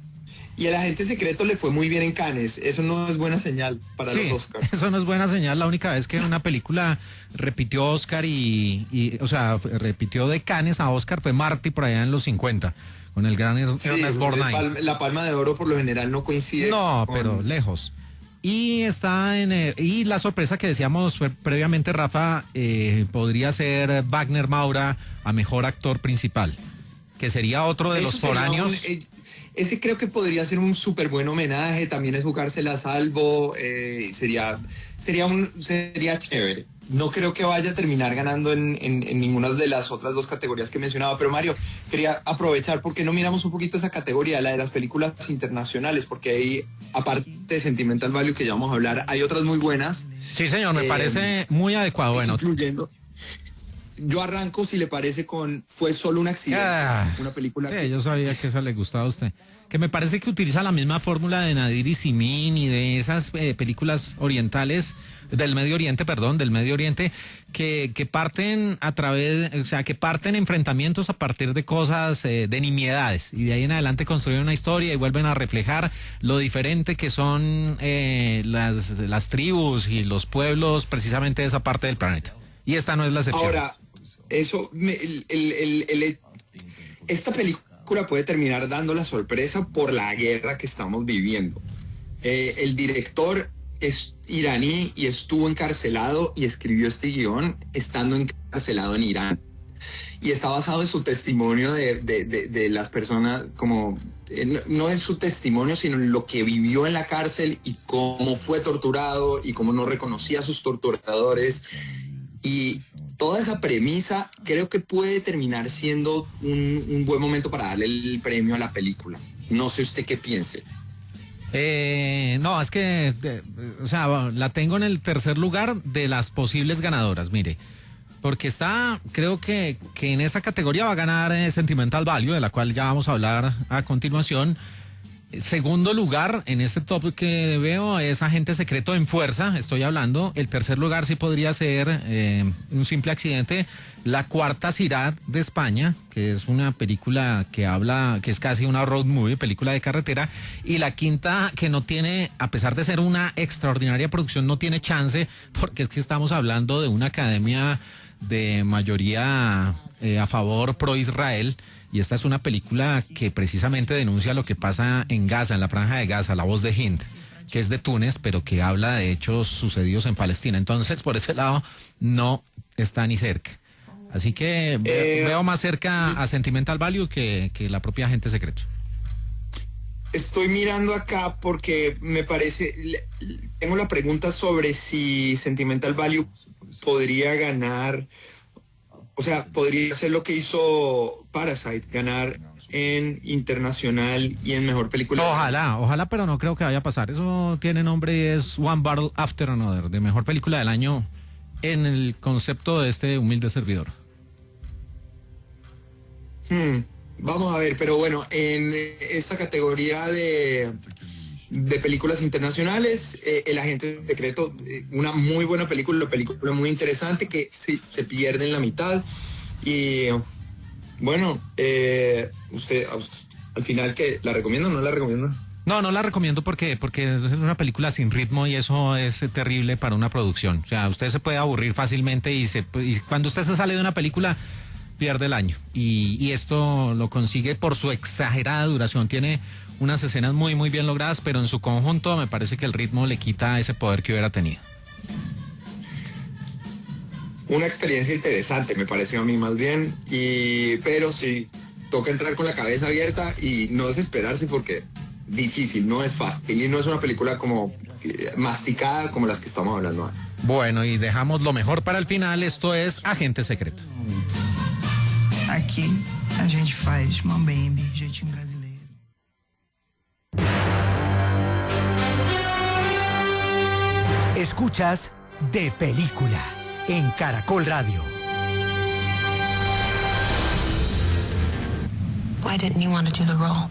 y El Agente Secreto le fue muy bien en Cannes, eso no es buena señal para los Oscars. Eso no es buena señal, la única vez que una película repitió Oscar o sea, repitió de Cannes a Oscar fue Marty por allá en los 50. con el gran Sí, Ernest Borgnine. la Palma de Oro por lo general no coincide. No, pero lejos. Y está y la sorpresa que decíamos previamente, Rafa, podría ser Wagner Maura a mejor actor principal, que sería otro de los foráneos. Ese creo que podría ser un súper buen homenaje, también es jugársela a salvo, sería chévere. No creo que vaya a terminar ganando en ninguna de las otras dos categorías que mencionaba, pero Mario, quería aprovechar, ¿por qué no miramos un poquito esa categoría, la de las películas internacionales? Porque ahí, aparte de Sentimental Value, que ya vamos a hablar, hay otras muy buenas. Sí, señor, me parece muy adecuado. Bueno, incluyendo... Yo arranco, si le parece, con Fue solo un accidente, una película sí, que... yo sabía que eso le gustaba a usted. Que me parece que utiliza la misma fórmula de Nadir y Simin y de esas películas orientales, del Medio Oriente, que parten a través, o sea, que parten enfrentamientos a partir de cosas, de nimiedades, y de ahí en adelante construyen una historia y vuelven a reflejar lo diferente que son las tribus y los pueblos precisamente de esa parte del planeta. Y esta no es la excepción. Ahora, esta película puede terminar dando la sorpresa por la guerra que estamos viviendo. El director es iraní y estuvo encarcelado y escribió este guión estando encarcelado en Irán. Y está basado en su testimonio de las personas, como no en su testimonio, sino en lo que vivió en la cárcel y cómo fue torturado y cómo no reconocía a sus torturadores. Y toda esa premisa creo que puede terminar siendo un buen momento para darle el premio a la película. No sé usted qué piense. No, es que, o sea, la tengo en el tercer lugar de las posibles ganadoras, mire. Porque creo que en esa categoría va a ganar Sentimental Value, de la cual ya vamos a hablar a continuación. Segundo lugar, en este top que veo, es Agente Secreto en Fuerza, estoy hablando. El tercer lugar sí podría ser Un Simple Accidente. La cuarta, Sirad, de España, que es una película que es casi una road movie, película de carretera. Y la quinta, que no tiene, a pesar de ser una extraordinaria producción, no tiene chance, porque es que estamos hablando de una academia de mayoría a favor pro Israel. Y esta es una película que precisamente denuncia lo que pasa en Gaza, en la franja de Gaza, La Voz de Hind, que es de Túnez, pero que habla de hechos sucedidos en Palestina. Entonces, por ese lado, no está ni cerca. Así que veo más cerca a Sentimental Value que la propia Agente Secreto. Estoy mirando acá porque me parece, tengo la pregunta sobre si Sentimental Value podría ganar, o sea, podría ser lo que hizo Parasite, ganar en internacional y en mejor película. Ojalá, pero no creo que vaya a pasar. Eso tiene nombre y es One Battle After Another, de mejor película del año en el concepto de este humilde servidor. Vamos a ver, pero bueno, en esta categoría de películas internacionales, El Agente Secreto, una muy buena película muy interesante que sí, se pierde en la mitad. Y bueno, usted al final, ¿qué? ¿La recomiendo o no la recomiendo? No la recomiendo porque es una película sin ritmo y eso es terrible para una producción. O sea, usted se puede aburrir fácilmente y cuando usted se sale de una película pierde el año. Y esto lo consigue por su exagerada duración. Tiene unas escenas muy, muy bien logradas, pero en su conjunto me parece que el ritmo le quita ese poder que hubiera tenido. Una experiencia interesante, me pareció a mí más bien, pero sí, toca entrar con la cabeza abierta y no desesperarse porque difícil, no es fácil y no es una película como masticada como las que estamos hablando antes. Bueno, y dejamos lo mejor para el final, esto es Agente Secreto. Aqui a gente faz mambembe, jeitinho brasileiro. Escuchas De Película en Caracol Radio. Why didn't you want to do the role?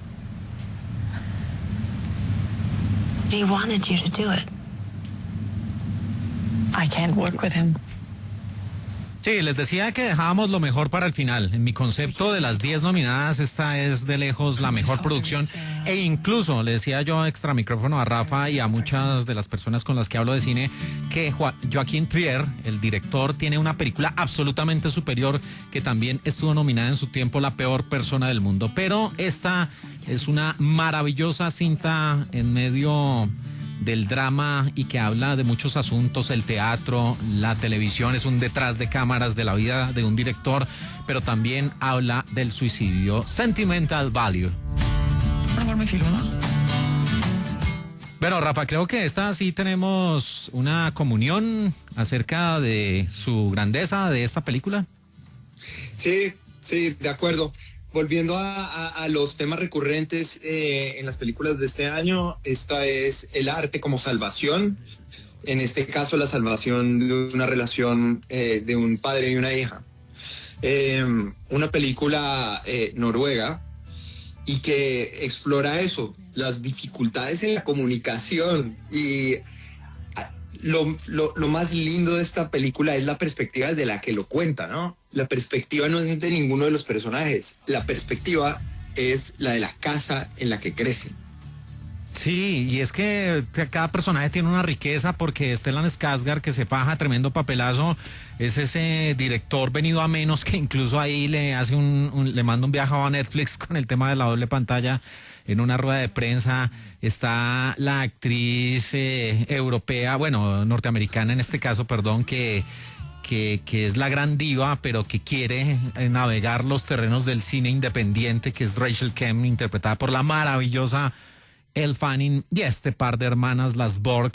He wanted you to do it. I can't work with him. Sí, les decía que dejábamos lo mejor para el final. En mi concepto de las 10 nominadas, esta es de lejos la mejor producción. E incluso le decía yo extra micrófono a Rafa y a muchas de las personas con las que hablo de cine que Joaquín Trier, el director, tiene una película absolutamente superior que también estuvo nominada en su tiempo, La peor persona del mundo. Pero esta es una maravillosa cinta en medio del drama y que habla de muchos asuntos, el teatro, la televisión, es un detrás de cámaras de la vida de un director, pero también habla del suicidio. Sentimental Value. Bueno, Rafa, creo que esta sí tenemos una comunión acerca de su grandeza de esta película. Sí, de acuerdo. Volviendo a los temas recurrentes en las películas de este año, esta es el arte como salvación. En este caso, la salvación de una relación de un padre y una hija. Una película noruega y que explora eso, las dificultades en la comunicación. Y lo más lindo de esta película es la perspectiva desde la que lo cuenta, ¿no? La perspectiva no es de ninguno de los personajes, la perspectiva es la de la casa en la que crecen. Sí, y es que cada personaje tiene una riqueza porque Stellan Skarsgård, que se faja tremendo papelazo, es ese director venido a menos que incluso ahí le hace le manda un viaje a Netflix con el tema de la doble pantalla en una rueda de prensa. Está la actriz europea, bueno, norteamericana en este caso, perdón, que es la gran diva, pero que quiere navegar los terrenos del cine independiente, que es Rachel Kemp, interpretada por la maravillosa Elle Fanning, y este par de hermanas, las Borg,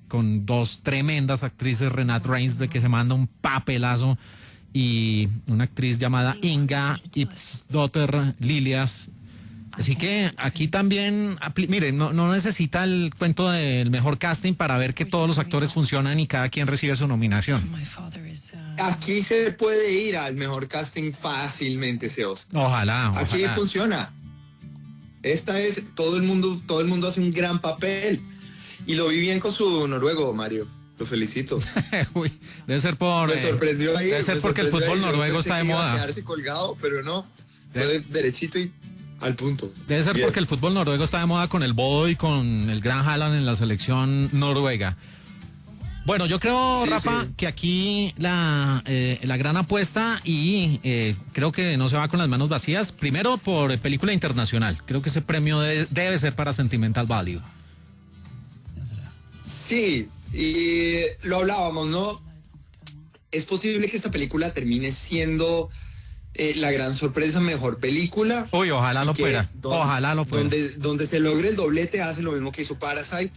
con dos tremendas actrices, Renate Reinsve, que se manda un papelazo, y una actriz llamada Inga Ipsdotter Lilias. Así que aquí también, miren, no necesita el cuento del mejor casting para ver que todos los actores funcionan y cada quien recibe su nominación. Aquí se puede ir al mejor casting fácilmente, ese Oscar. Ojalá. Aquí funciona. Esta es, todo el mundo hace un gran papel. Y lo vi bien con su noruego, Mario. Lo felicito. Uy, debe ser me sorprendió ahí. Debe ser porque el fútbol noruego está de moda. Iba a quedarse colgado, pero no. Fue derechito y al punto. Debe ser porque el fútbol noruego está de moda con el Bodo y con el gran Haaland en la selección noruega. Bueno, yo creo, Rafa, que aquí la gran apuesta, y creo que no se va con las manos vacías, primero por película internacional. Creo que ese premio debe ser para Sentimental Value. Sí, y lo hablábamos, ¿no? Es posible que esta película termine siendo la gran sorpresa, mejor película. Uy, ojalá lo fuera. Ojalá lo fuera. Donde se logre el doblete, hace lo mismo que hizo Parasite,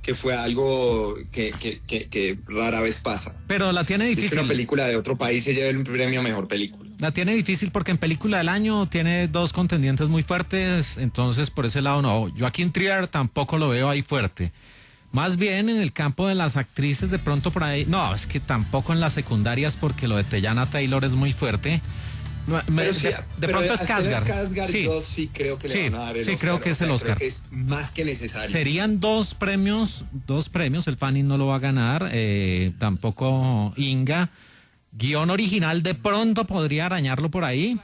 que fue algo que rara vez pasa. Pero la tiene difícil. Es una película de otro país se lleva el premio a mejor película. La tiene difícil porque en película del año tiene dos contendientes muy fuertes, entonces por ese lado no. Joaquín Trier tampoco lo veo ahí fuerte. Más bien en el campo de las actrices, de pronto por ahí, no, es que tampoco en las secundarias, porque lo de Teyana Taylor es muy fuerte. De pronto es Skarsgård. Sí. Yo sí creo que le van a dar el Oscar. Creo que es el Oscar. Creo que es más que necesario. Serían dos premios, el Fanning no lo va a ganar, tampoco Inga. Guión original de pronto podría arañarlo por ahí,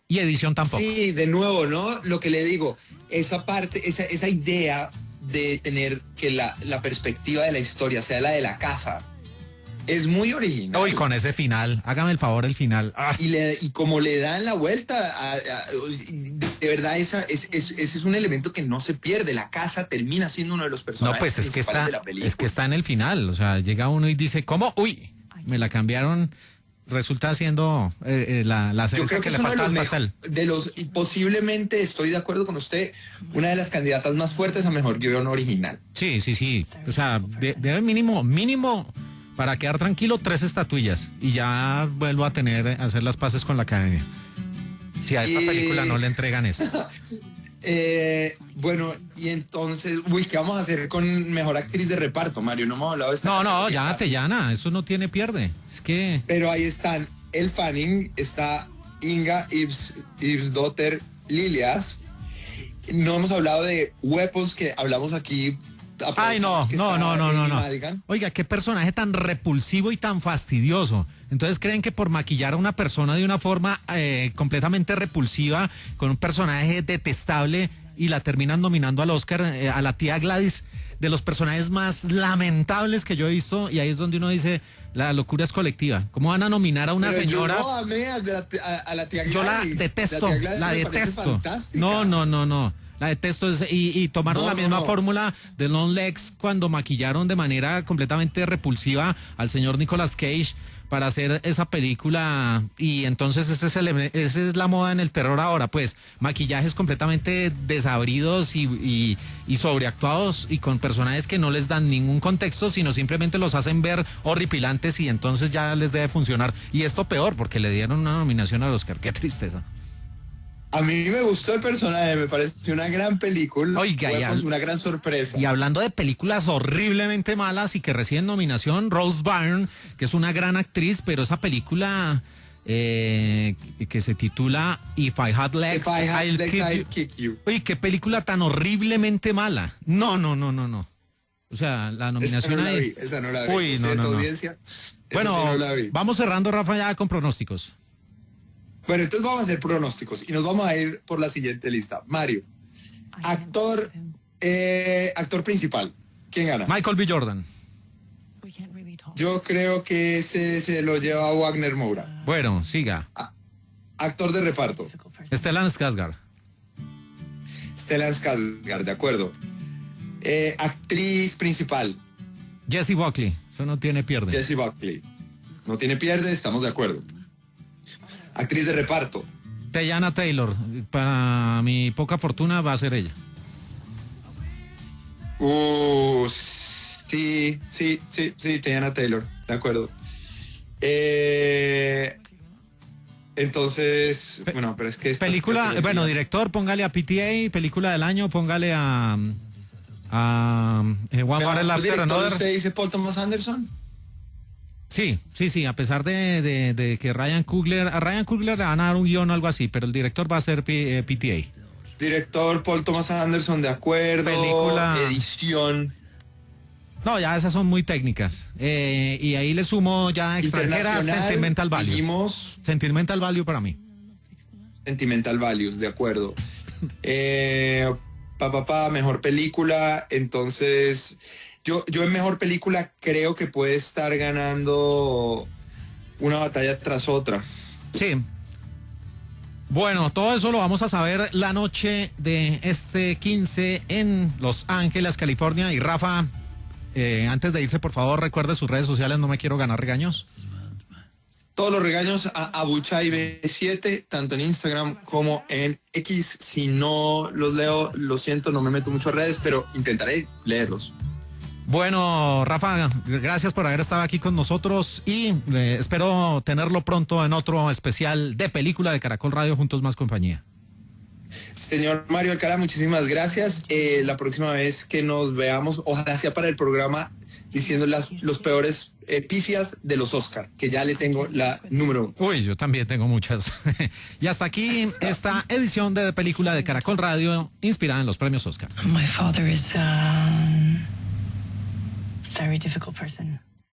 y edición tampoco. Sí, de nuevo, ¿no? Lo que le digo, esa parte, esa idea de tener que la perspectiva de la historia sea la de la casa, es muy original. Uy, con ese final, hágame el favor, el final. Y como le dan la vuelta, de verdad, ese es un elemento que no se pierde. La casa termina siendo uno de los personajes. No, pues principales de la película. Es que está en el final. O sea, llega uno y dice, ¿cómo? Uy, me la cambiaron. Resulta siendo la cereza que le falta al pastel. Y posiblemente, estoy de acuerdo con usted, una de las candidatas más fuertes a mejor guión original. Sí. O sea, debe mínimo, para quedar tranquilo, 3 estatuillas. Y ya vuelvo a hacer las paces con la academia. Si a esta película no le entregan eso. Bueno, y entonces, ¿qué vamos a hacer con mejor actriz de reparto, Mario? No hemos hablado de esta. No, ya Teyana, eso no tiene pierde. Es que. Pero ahí están Elle Fanning, está Inga Ipsdotter Lilias. No hemos hablado de Weapons, que hablamos aquí Ay, no, que no, está no, no, no, Amy no. Madigan. Oiga, qué personaje tan repulsivo y tan fastidioso. Entonces creen que por maquillar a una persona de una forma completamente repulsiva, con un personaje detestable, y la terminan nominando al Oscar, a la tía Gladys, de los personajes más lamentables que yo he visto, y ahí es donde uno dice, la locura es colectiva. ¿Cómo van a nominar a una Pero señora? Yo no amé a la tía Gladys. Yo la detesto, tía Gladys la me parece detesto. fantástica. No. La detesto. Y tomaron la misma no. fórmula de Long Legs cuando maquillaron de manera completamente repulsiva al señor Nicolas Cage para hacer esa película. Y entonces esa es la moda en el terror ahora, pues maquillajes completamente desabridos y sobreactuados, y con personajes que no les dan ningún contexto, sino simplemente los hacen ver horripilantes, y entonces ya les debe funcionar. Y esto peor, porque le dieron una nominación al Oscar. Qué tristeza. A mí me gustó el personaje, me pareció una gran película. Oiga, una gran sorpresa. Y hablando de películas horriblemente malas y que reciben nominación, Rose Byrne, que es una gran actriz, pero esa película que se titula If I Had Legs, I'll Kick You. Uy, qué película tan horriblemente mala. No. O sea, la nominación Esa no la vi. Uy, no. Audiencia, bueno, sí no la vi. Vamos cerrando, Rafa, ya con pronósticos. Bueno, entonces vamos a hacer pronósticos y nos vamos a ir por la siguiente lista. Mario, actor principal, ¿quién gana? Michael B. Jordan. Yo creo que se lo lleva Wagner Moura. Bueno, siga. Actor de reparto. Stellan Skarsgård. Stellan Skarsgård, de acuerdo. Actriz principal. Jessie Buckley, eso no tiene pierde. Jessie Buckley. No tiene pierde, estamos de acuerdo. Actriz de reparto. Teyana Taylor, para mi poca fortuna va a ser ella. Sí, Teyana Taylor, de acuerdo. Entonces, bueno, pero es que película, bueno, director, póngale a PTA, película del año, póngale a One Battle After Another. ¿Usted dice Paul Thomas Anderson? Sí, a pesar de que a Ryan Coogler le van a dar un guión o algo así, pero el director va a ser PTA. Director Paul Thomas Anderson, de acuerdo. Película. Edición. No, ya esas son muy técnicas. Y ahí le sumo ya extranjera, Sentimental Value. Dijimos, Sentimental Value para mí. Sentimental Values, de acuerdo. Mejor película, entonces... Yo en mejor película creo que puede estar ganando una batalla tras otra. Sí. Bueno, todo eso lo vamos a saber la noche de este 15 en Los Ángeles, California. Y Rafa, antes de irse, por favor, recuerde sus redes sociales, no me quiero ganar regaños. Todos los regaños a Abuchai7, tanto en Instagram como en X. Si no los leo, lo siento, no me meto mucho a redes, pero intentaré leerlos. Bueno, Rafa, gracias por haber estado aquí con nosotros y espero tenerlo pronto en otro especial de película de Caracol Radio, Juntos Más Compañía. Señor Mario Alcalá, muchísimas gracias. La próxima vez que nos veamos, ojalá sea para el programa diciendo los peores pifias de los Oscar, que ya le tengo la número 1. Uy, yo también tengo muchas. Y hasta aquí esta edición de película de Caracol Radio, inspirada en los premios Oscar. My father is very difficult person.